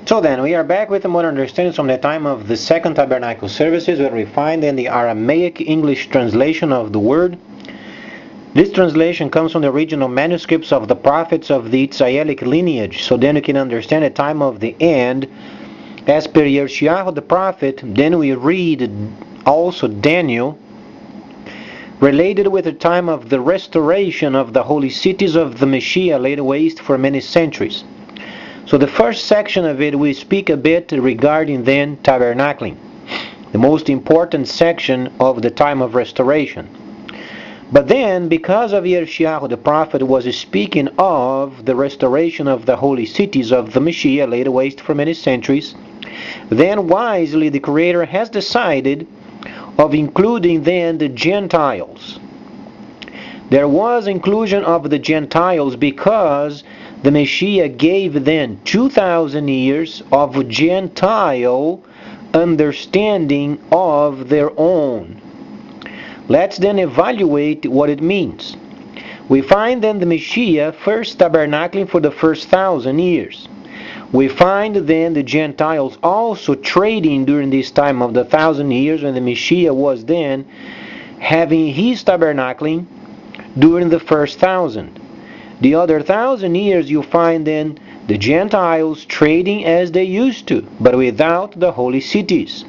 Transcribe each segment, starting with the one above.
So then, we are back with more understanding from the time of the Second Tabernacle Services, where we find in the Aramaic English translation of the word. This translation comes from the original manuscripts of the prophets of the Israelic lineage, so then we can understand the time of the end. As per Yeshayahu the prophet, then we read also Daniel, related with the time of the restoration of the holy cities of the Messiah laid waste for many centuries. So the first section of it, we speak a bit regarding then tabernacling, the most important section of the time of restoration. But then, because of Yeshayahu the prophet was speaking of the restoration of the holy cities of the Messiah laid waste for many centuries, then wisely the Creator has decided of including then the Gentiles. There was inclusion of the Gentiles because the Messiah gave then 2,000 years of Gentile understanding of their own. Let's then evaluate what it means. We find then the Messiah first tabernacling for the first 1,000 years. We find then the Gentiles also trading during this time of the 1,000 years when the Messiah was then having his tabernacling during the first 1,000. The other 1,000 years you find then the Gentiles trading as they used to, but without the holy cities,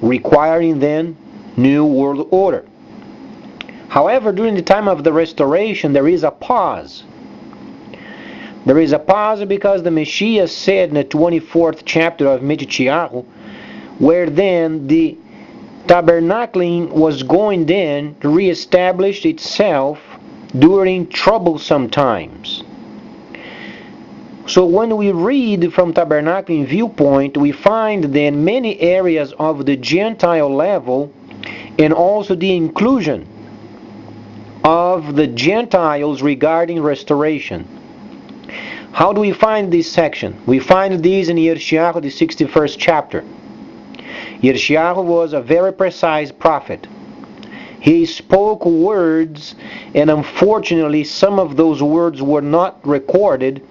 requiring then new world order. However, during the time of the restoration, there is a pause. There is a pause because the Messiah said in the 24th chapter of Yeshayahu, where then the tabernacling was going then to reestablish itself during troublesome times. So when we read from tabernacling viewpoint, we find then many areas of the Gentile level and also the inclusion of the Gentiles regarding restoration. How do we find this section? We find these in Yeshayahu, the 61st chapter. Yeshayahu was a very precise prophet. He spoke words, and unfortunately some of those words were not recorded,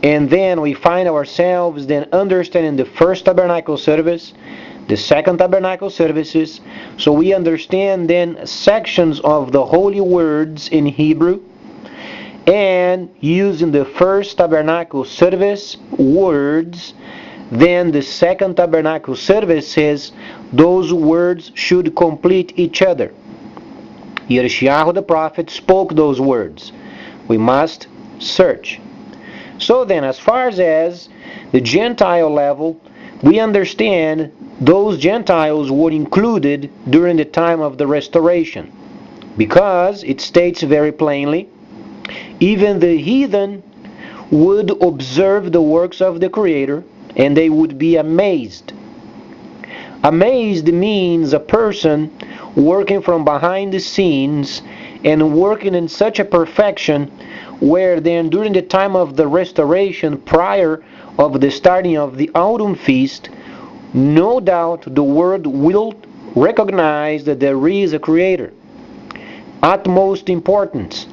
and then we find ourselves then understanding the first tabernacle service, the second tabernacle services, so we understand then sections of the holy words in Hebrew, and using the first tabernacle service words, then the second tabernacle service says those words should complete each other. Yeshayahu the prophet spoke those words. We must search. So then, as far as the Gentile level, we understand those Gentiles were included during the time of the restoration, because it states very plainly, even the heathen would observe the works of the Creator, and they would be amazed. Amazed means a person working from behind the scenes and working in such a perfection where then during the time of the restoration, prior of the starting of the autumn feast, no doubt the world will recognize that there is a Creator. Utmost importance,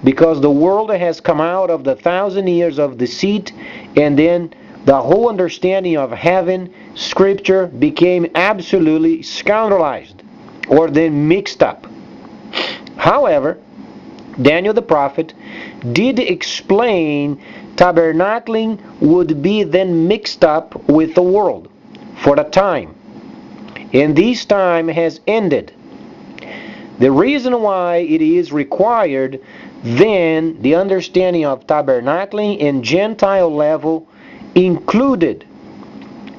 because the world has come out of the 1,000 years of deceit, and then the whole understanding of heaven, Scripture, became absolutely scoundrelized, or then mixed up. However, Daniel the prophet did explain tabernacling would be then mixed up with the world for a time, and this time has ended. The reason why it is required then the understanding of tabernacling and Gentile level included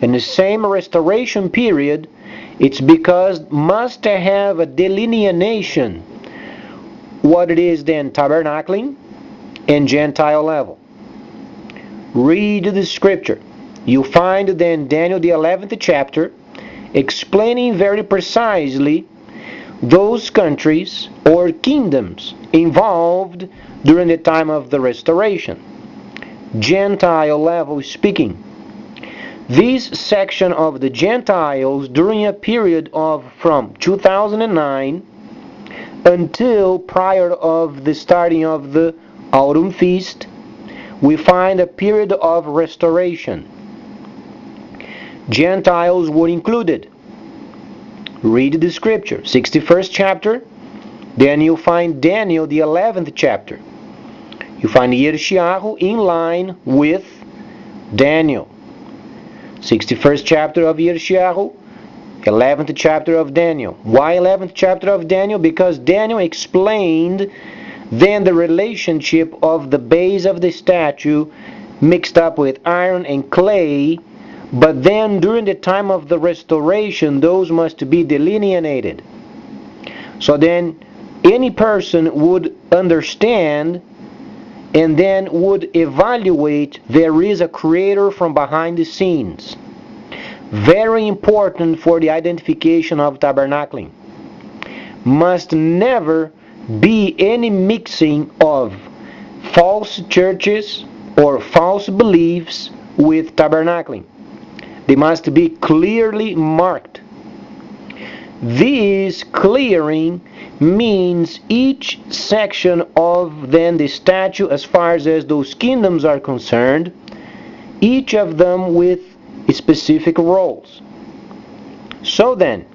in the same restoration period, it's because must have a delineation what it is then tabernacling and Gentile level. Read the scripture. You find then Daniel the 11th chapter explaining very precisely those countries or kingdoms involved during the time of the restoration. Gentile level speaking. This section of the Gentiles during a period of from 2009 until prior of the starting of the autumn feast, we find a period of restoration. Gentiles were included. Read the scripture, 61st chapter. Then you find Daniel, the 11th chapter. You find Yirmiyahu in line with Daniel. 61st chapter of Yirmiyahu, 11th chapter of Daniel. Why 11th chapter of Daniel? Because Daniel explained then the relationship of the base of the statue mixed up with iron and clay, but then during the time of the restoration, those must be delineated. So then any person would understand and then would evaluate there is a creator from behind the scenes. Very important for the identification of tabernacling. Must never be any mixing of false churches or false beliefs with tabernacling. They must be clearly marked. This clearing means each section of then the statue, as far as those kingdoms are concerned, each of them with specific roles. So then,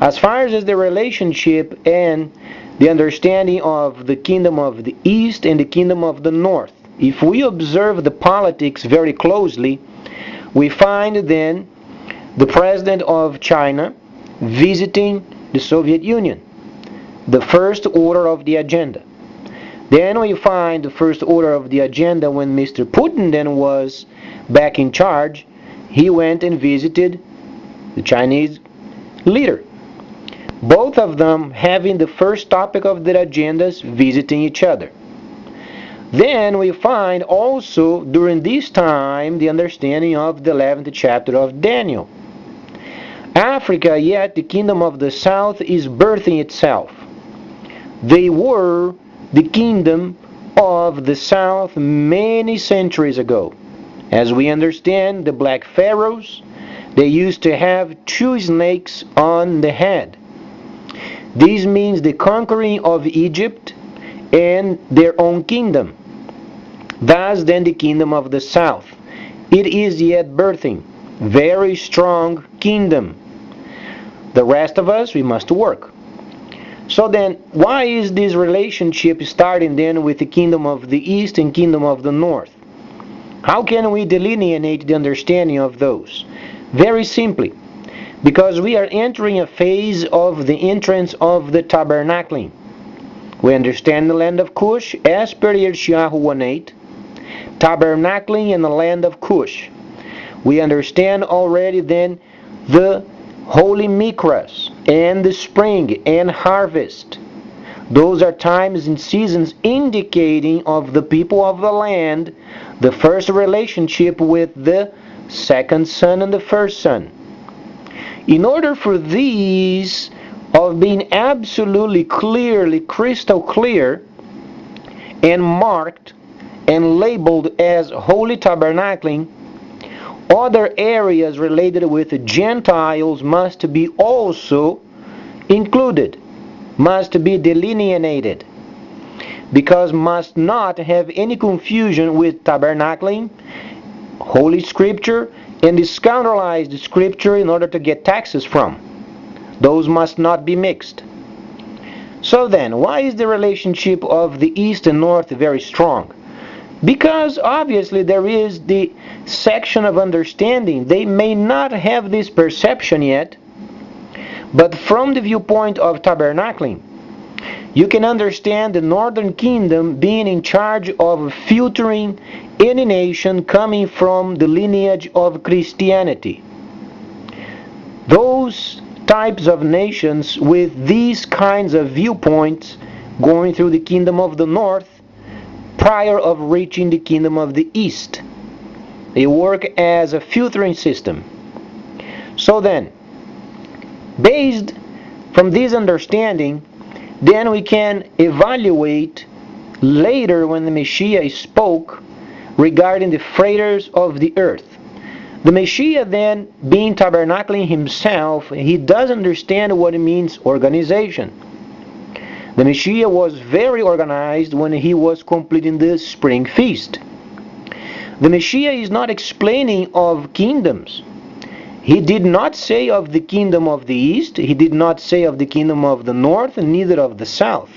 as far as the relationship and the understanding of the kingdom of the east and the kingdom of the north, if we observe the politics very closely, we find then the president of China visiting the Soviet Union, the first order of the agenda. Then we find the first order of the agenda when Mr. Putin then was back in charge. He went and visited the Chinese leader. Both of them having the first topic of their agendas visiting each other. Then we find also during this time the understanding of the 11th chapter of Daniel. Africa, yet the kingdom of the south is birthing itself. They were the kingdom of the south many centuries ago. As we understand, the black pharaohs, they used to have 2 snakes on the head. This means the conquering of Egypt and their own kingdom. Thus then the kingdom of the south. It is yet birthing. Very strong kingdom. The rest of us, we must work. So then, why is this relationship starting then with the kingdom of the east and kingdom of the north? How can we delineate the understanding of those? Very simply, because we are entering a phase of the entrance of the tabernacling. We understand the land of Cush as per sq 190, tabernacling in the land of Cush. We understand already then the holy Mikras and the spring and harvest. Those are times and seasons indicating of the people of the land, the first relationship with the second son and the first son. In order for these of being absolutely clearly, crystal clear, and marked and labeled as holy tabernacling, other areas related with the Gentiles must be also included, must be delineated, because must not have any confusion with tabernacling, Holy Scripture, and the scandalized Scripture in order to get taxes from. Those must not be mixed. So then, why is the relationship of the East and North very strong? Because obviously there is the section of understanding. They may not have this perception yet, but from the viewpoint of tabernacling, you can understand the northern kingdom being in charge of filtering any nation coming from the lineage of Christianity. Those types of nations with these kinds of viewpoints going through the kingdom of the north prior of reaching the kingdom of the east. They work as a filtering system. So then, based from this understanding, then we can evaluate later when the Messiah spoke regarding the freighters of the earth. The Messiah then, being tabernacling himself, he does understand what it means organization. The Messiah was very organized when he was completing the spring feast. The Messiah is not explaining of kingdoms. He did not say of the kingdom of the east, he did not say of the kingdom of the north, and neither of the south.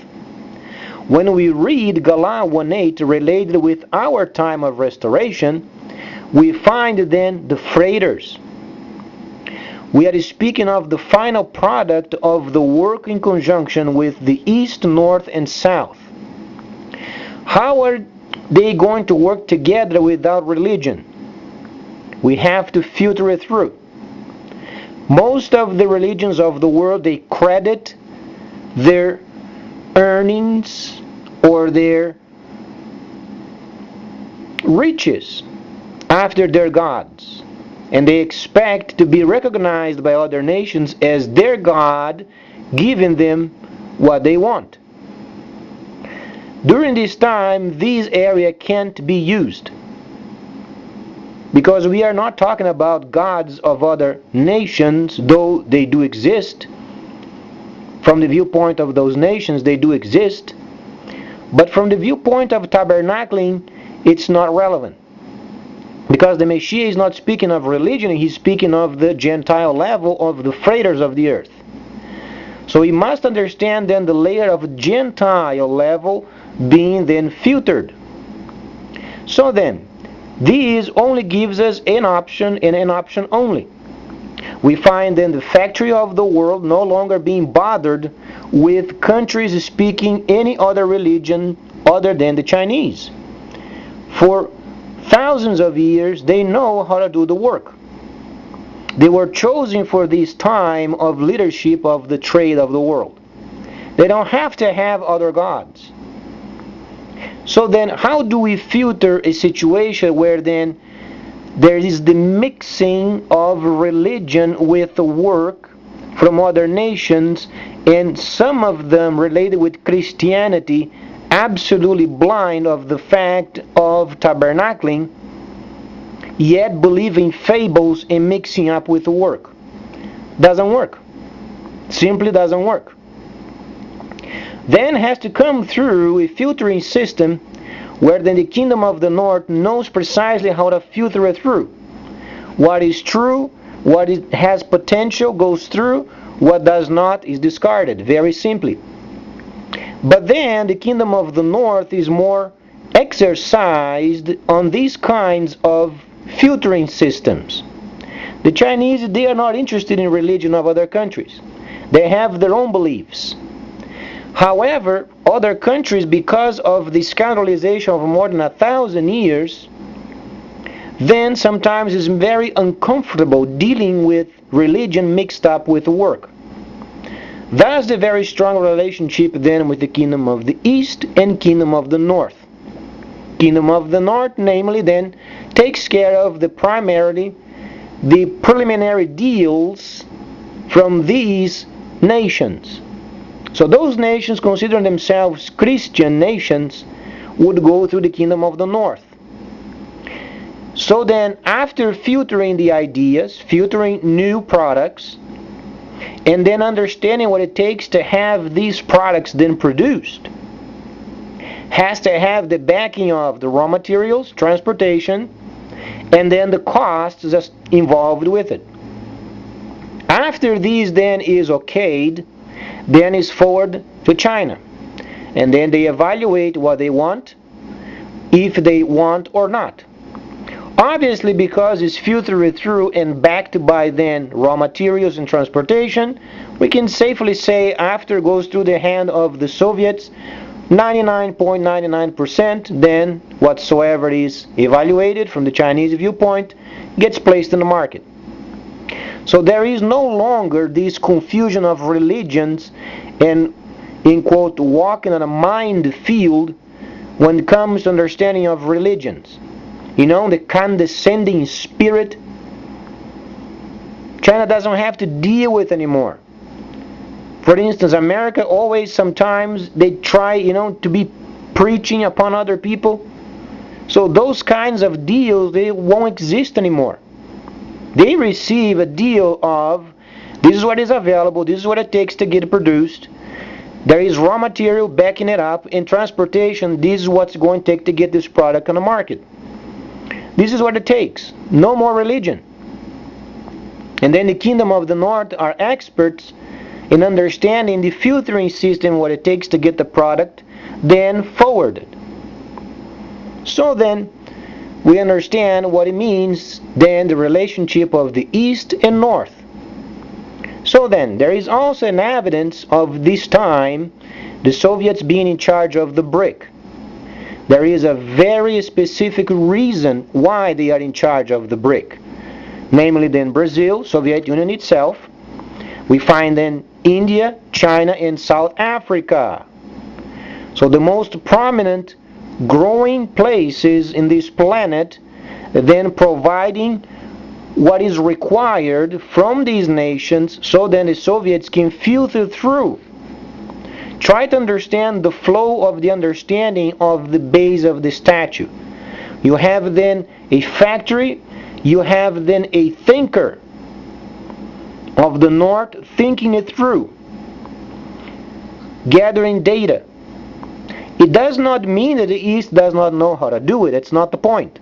When we read Galatians 1:8 related with our time of restoration, we find then the freighters. We are speaking of the final product of the work in conjunction with the east, north, and south. How are they going to work together without religion? We have to filter it through. Most of the religions of the world, they credit their earnings or their riches after their gods. And they expect to be recognized by other nations as their God, giving them what they want. During this time, these areas can't be used, because we are not talking about gods of other nations, though they do exist. From the viewpoint of those nations, they do exist. But from the viewpoint of tabernacling, it's not relevant. Because the Messiah is not speaking of religion, he's speaking of the Gentile level of the freighters of the earth. So we must understand then the layer of Gentile level being then filtered. So then, this only gives us an option and an option only. We find then the factory of the world no longer being bothered with countries speaking any other religion other than the Chinese. For thousands of years, they know how to do the work. They were chosen for this time of leadership of the trade of the world. They don't have to have other gods. So then, how do we filter a situation where then there is the mixing of religion with the work from other nations, and some of them related with Christianity, absolutely blind of the fact of tabernacling, yet believing fables and mixing up with the work? Doesn't work. Simply doesn't work. Then has to come through a filtering system where then the kingdom of the north knows precisely how to filter it through. What is true, what has potential goes through, what does not is discarded, very simply. But then the kingdom of the north is more exercised on these kinds of filtering systems. The Chinese, they are not interested in religion of other countries. They have their own beliefs. However, other countries, because of the scandalization of more than 1,000 years, then sometimes is very uncomfortable dealing with religion mixed up with work. Thus the very strong relationship then with the kingdom of the east and kingdom of the north. Kingdom of the north, namely, then takes care of the primarily the preliminary deals from these nations. So those nations considering themselves Christian nations would go through the kingdom of the north. So then, after filtering the ideas, filtering new products, and then understanding what it takes to have these products then produced, has to have the backing of the raw materials, transportation, and then the costs that's involved with it. After these then is okayed, then is forward to China. And then they evaluate what they want, if they want or not. Obviously, because it's filtered through and backed by then raw materials and transportation, we can safely say after it goes through the hand of the Soviets, 99.99% then whatsoever is evaluated from the Chinese viewpoint gets placed in the market. So there is no longer this confusion of religions and, in quote, walking on a minefield when it comes to understanding of religions. You know, the condescending spirit China doesn't have to deal with anymore. For instance, America always sometimes they try, to be preaching upon other people. So those kinds of deals, they won't exist anymore. They receive a deal of, this is what is available, this is what it takes to get it produced. There is raw material backing it up, and transportation, this is what's going to take to get this product on the market. This is what it takes. No more religion. And then the Kingdom of the North are experts in understanding the filtering system, what it takes to get the product then forwarded. So then we understand what it means then the relationship of the East and North. So then there is also an evidence of this time the Soviets being in charge of the BRIC. There is a very specific reason why they are in charge of the BRIC. Namely then Brazil, Soviet Union itself. We find then India, China, and South Africa. So the most prominent growing places in this planet, then providing what is required from these nations so then the Soviets can filter through. Try to understand the flow of the understanding of the base of the statue. You have then a factory, you have then a thinker of the North thinking it through, gathering data. It does not mean that the East does not know how to do it. It's not the point.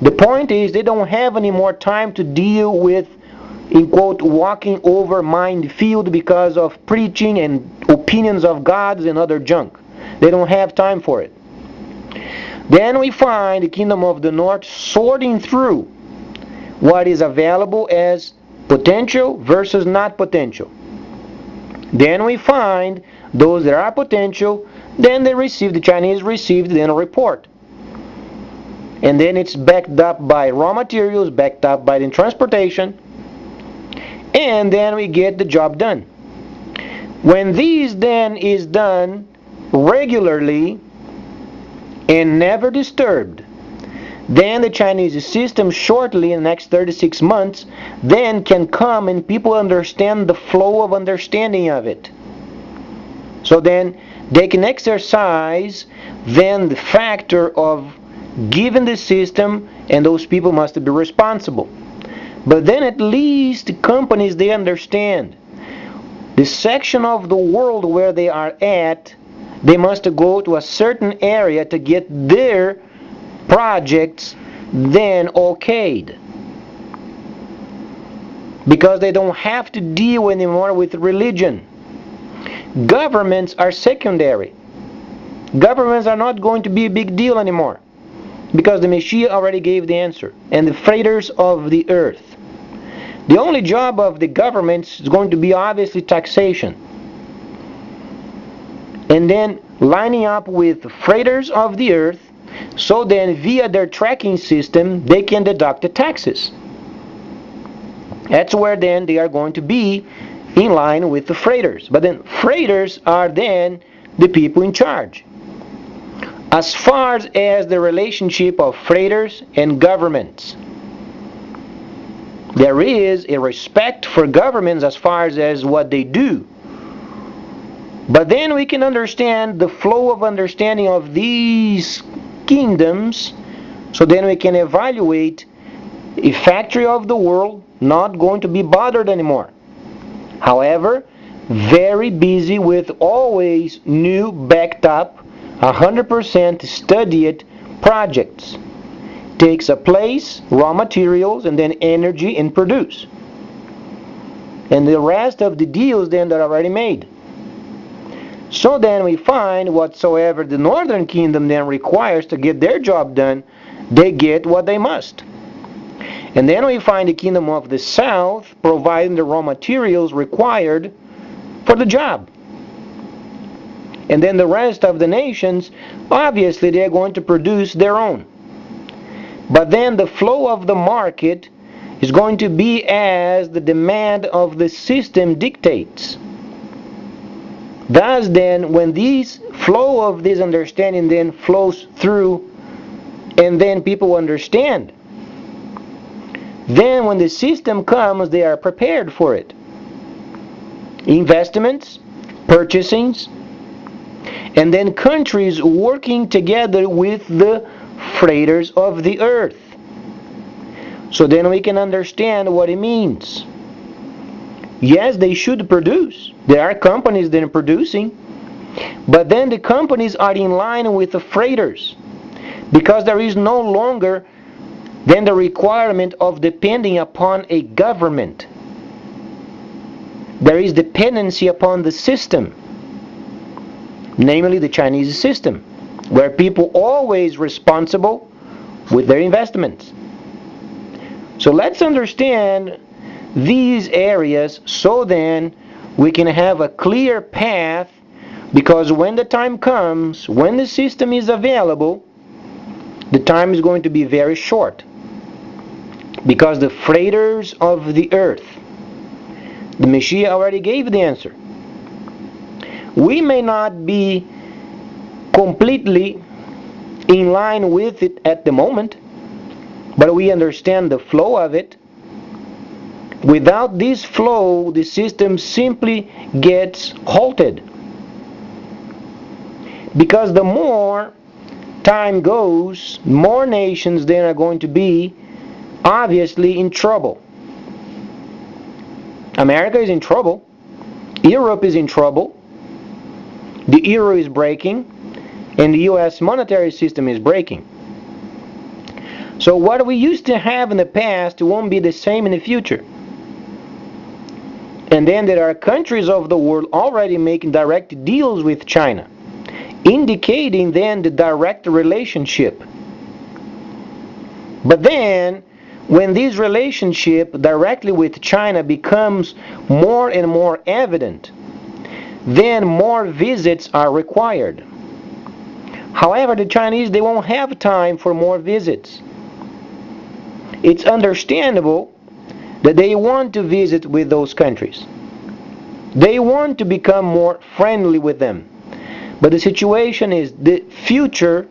The point is they don't have any more time to deal with, in quote, walking over minefield because of preaching and opinions of gods and other junk. They don't have time for it. Then we find the Kingdom of the North sorting through what is available as potential versus not potential. Then we find those that are potential, then the Chinese received then a report. And then it's backed up by raw materials, backed up by the transportation, and then we get the job done. When these then is done regularly and never disturbed, then the Chinese system shortly in the next 36 months then can come and people understand the flow of understanding of it. So then they can exercise then the factor of giving the system, and those people must be responsible. But then at least the companies, they understand the section of the world where they are at, they must go to a certain area to get their projects then okayed. Because they don't have to deal anymore with religion. Governments are secondary. Governments are not going to be a big deal anymore. Because the Messiah already gave the answer. And the freighters of the earth. The only job of the governments is going to be obviously taxation. And then lining up with freighters of the earth, so then via their tracking system they can deduct the taxes. That's where then they are going to be in line with the freighters. But then freighters are then the people in charge. As far as the relationship of freighters and governments, there is a respect for governments as far as what they do. But then we can understand the flow of understanding of these kingdoms, so then we can evaluate a factory of the world not going to be bothered anymore. However, very busy with always new, backed up, 100% studied projects. Takes a place, raw materials, and then energy and produce. And the rest of the deals then that are already made. So then we find whatsoever the northern kingdom then requires to get their job done, they get what they must. And then we find the kingdom of the south providing the raw materials required for the job. And then the rest of the nations, obviously they are going to produce their own. But then the flow of the market is going to be as the demand of the system dictates. Thus then, when this flow of this understanding then flows through, and then people understand, then when the system comes, they are prepared for it. Investments, purchasings, and then countries working together with the freighters of the earth. So then we can understand what it means. Yes, they should produce. There are companies that are producing. But then the companies are in line with the freighters. Because there is no longer then the requirement of depending upon a government. there is dependency upon the system, namely the Chinese system, where people always responsible with their investments. So let's understand these areas so then we can have a clear path, because when the time comes, when the system is available, the time is going to be very short, because the freighters of the earth, the Messiah already gave the answer. We may not be completely in line with it at the moment, but we understand the flow of it. Without this flow, the system simply gets halted. Because the more time goes, more nations then are going to be obviously in trouble. America is in trouble. Europe is in trouble. The euro is breaking, and the US monetary system is breaking. So what we used to have in the past won't be the same in the future. And then there are countries of the world already making direct deals with China, indicating then the direct relationship. But then, when this relationship directly with China becomes more and more evident, then more visits are required. However, the Chinese, they won't have time for more visits. It's understandable that they want to visit with those countries. They want to become more friendly with them. But the situation is the future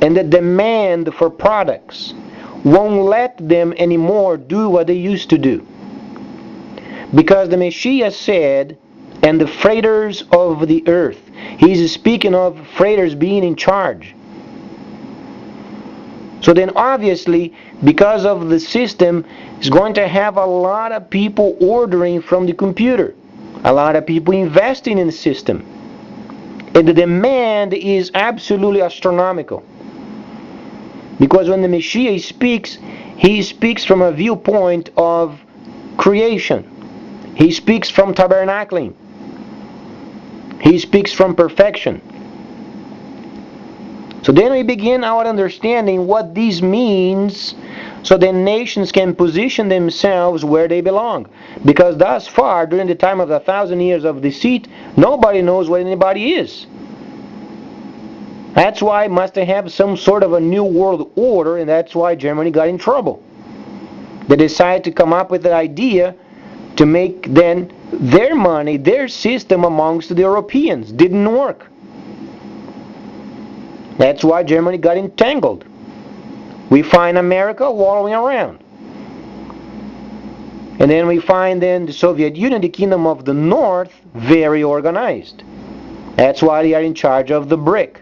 and the demand for products won't let them anymore do what they used to do. Because the Messiah said, and the freighters of the earth. He's speaking of freighters being in charge. So then obviously, because of the system, it's going to have a lot of people ordering from the computer. A lot of people investing in the system. And the demand is absolutely astronomical. Because when the Messiah speaks, he speaks from a viewpoint of creation. He speaks from tabernacling. He speaks from perfection. So then we begin our understanding what this means, so that nations can position themselves where they belong. Because thus far, during the time of the 1,000 years of deceit, nobody knows where anybody is. That's why must have some sort of a new world order, and that's why Germany got in trouble. They decided to come up with an idea to make then their money, their system amongst the Europeans. Didn't work. That's why Germany got entangled. We find America wallowing around. And then we find then the Soviet Union, the Kingdom of the North, very organized. That's why they are in charge of the BRIC.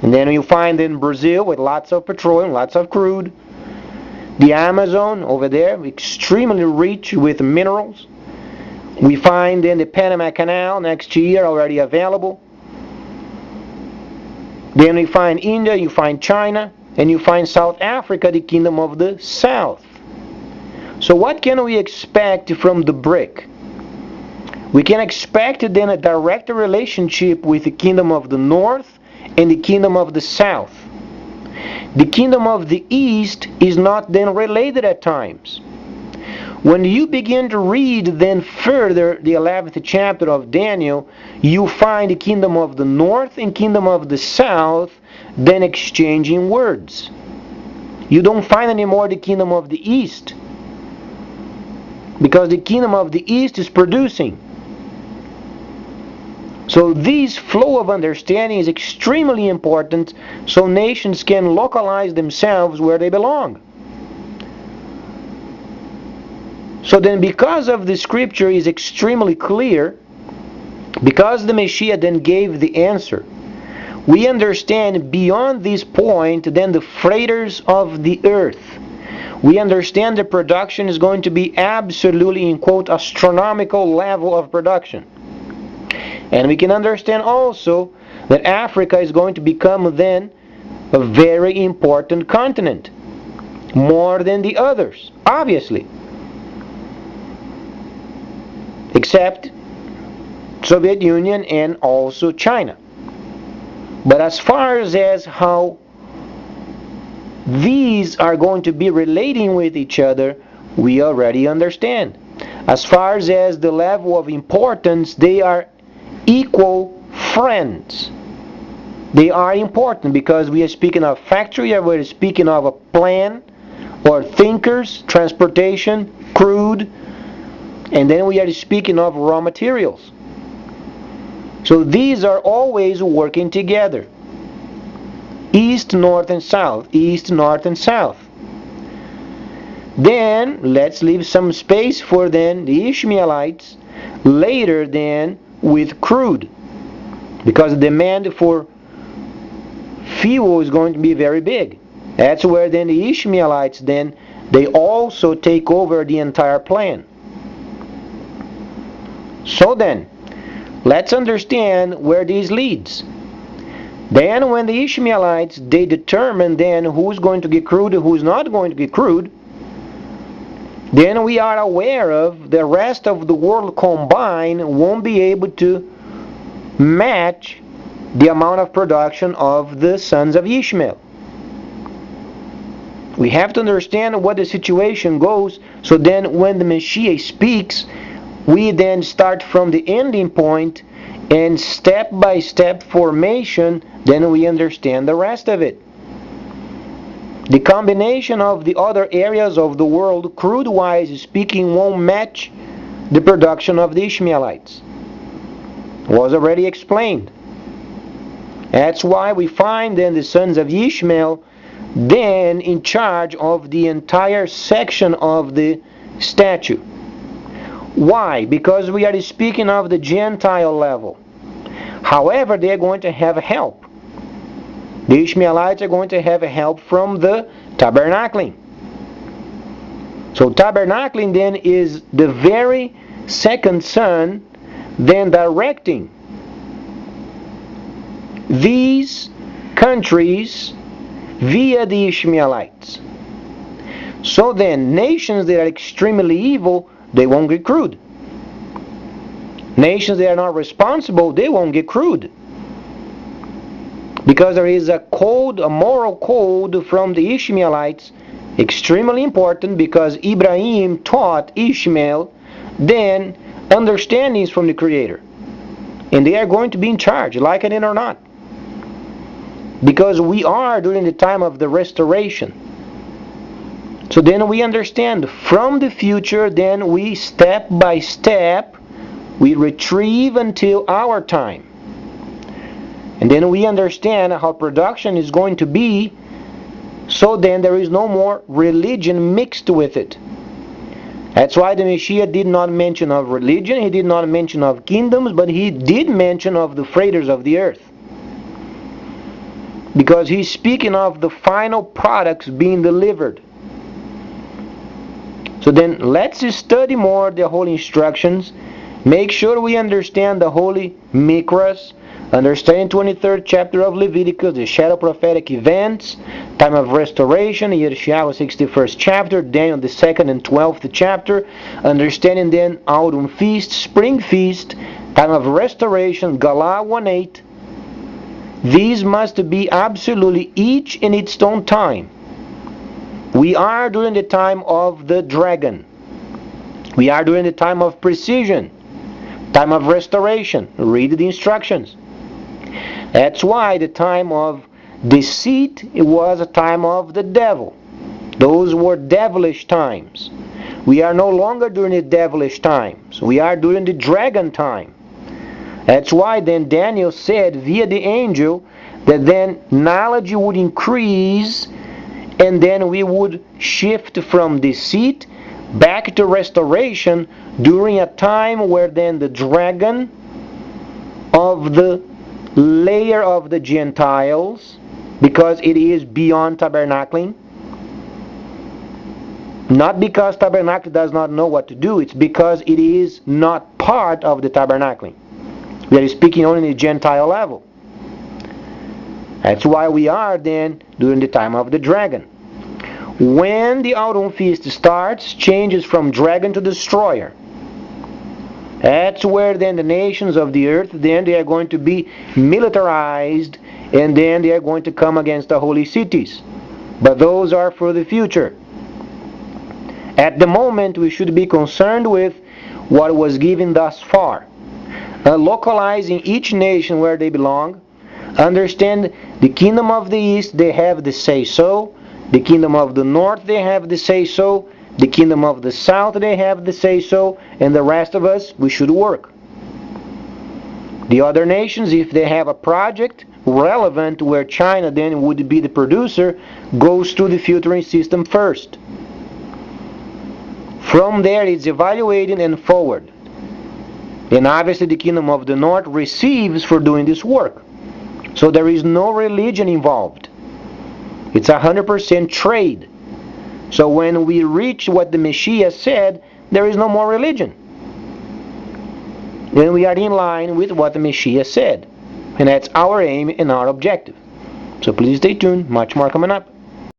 And then you find in Brazil with lots of petroleum, lots of crude. The Amazon over there, extremely rich with minerals. We find in the Panama Canal next year already available. Then we find India, you find China, and you find South Africa, the Kingdom of the South. So what can we expect from the BRIC? We can expect then a direct relationship with the Kingdom of the North and the Kingdom of the South. The Kingdom of the East is not then related at times. When you begin to read then further the 11th chapter of Daniel, you find the Kingdom of the North and Kingdom of the South then exchanging words. You don't find anymore the Kingdom of the East, because the Kingdom of the East is producing. So this flow of understanding is extremely important, so nations can localize themselves where they belong. So then, because of the scripture is extremely clear, because the Messiah then gave the answer, we understand beyond this point then the freighters of the earth. We understand the production is going to be absolutely, in quote, astronomical level of production. And we can understand also that Africa is going to become then a very important continent, more than the others, obviously. except Soviet Union and also China. But as far as how these are going to be relating with each other, we already understand. As far as the level of importance, they are equal friends. They are important because we are speaking of factory, or we're speaking of a plan, or thinkers, transportation, crude, and then we are speaking of raw materials. So these are always working together. East, north, and south. East, north, and south. Then let's leave some space for then the Ishmaelites later then with crude, because the demand for fuel is going to be very big. That's where then the Ishmaelites then they also take over the entire plan. So then let's understand where this leads. Then when the Ishmaelites they determine then who's going to get crude and who's not going to get crude, then we are aware of the rest of the world combined won't be able to match the amount of production of the sons of Ishmael. We have to understand what the situation goes, so then when the Messiah speaks, we then start from the ending point and step by step formation, then we understand the rest of it. The combination of the other areas of the world, crude-wise speaking, won't match the production of the Ishmaelites. Was already explained. That's why we find then the sons of Ishmael then in charge of the entire section of the statue. Why? Because we are speaking of the Gentile level. However, they are going to have help. The Ishmaelites are going to have help from the tabernacling. So tabernacling then is the very second son then directing these countries via the Ishmaelites. So then nations that are extremely evil, they won't get crude. Nations that are not responsible, they won't get crude. Because there is a code, a moral code from the Ishmaelites, extremely important, because Ibrahim taught Ishmael then understandings from the Creator. And they are going to be in charge, like it or not. Because we are during the time of the restoration. So then we understand from the future, then we step by step, we retrieve until our time. And then we understand how production is going to be, so then there is no more religion mixed with it. That's why the Messiah did not mention of religion, he did not mention of kingdoms, but he did mention of the freighters of the earth. Because he's speaking of the final products being delivered. So then let's study more the holy instructions. Make sure we understand the holy Mikras. Understand 23rd chapter of Leviticus, the shadow prophetic events, time of restoration, Yeshayahu 61st chapter, Daniel the 2nd and 12th chapter. Understanding then autumn feast, spring feast, time of restoration, Galah 1:8. These must be absolutely each in its own time. We are during the time of the dragon. We are during the time of precision, time of restoration. Read the instructions. That's why the time of deceit, it was a time of the devil. Those were devilish times. We are no longer during the devilish times. We are during the dragon time. That's why then Daniel said via the angel that then knowledge would increase, and then we would shift from deceit back to restoration during a time where then the dragon of the layer of the Gentiles, because it is beyond tabernacling, not because tabernacle does not know what to do, it's because it is not part of the tabernacling. We are speaking only in the Gentile level. That's why we are then during the time of the dragon. When the autumn feast starts, changes from dragon to destroyer. That's where then the nations of the earth, then they are going to be militarized, and then they are going to come against the holy cities. But those are for the future. At the moment, we should be concerned with what was given thus far. Localizing each nation where they belong. Understand the kingdom of the east, they have the say-so. The kingdom of the north, they have the say-so. The kingdom of the south, they have the say-so. And the rest of us, we should work. The other nations, if they have a project relevant where China then would be the producer, goes through the filtering system first. From there, it's evaluated and forward. And obviously the kingdom of the north receives for doing this work. So there is no religion involved. It's 100% trade. So when we reach what the Messiah said, there is no more religion. Then we are in line with what the Messiah said. And that's our aim and our objective. So please stay tuned. Much more coming up.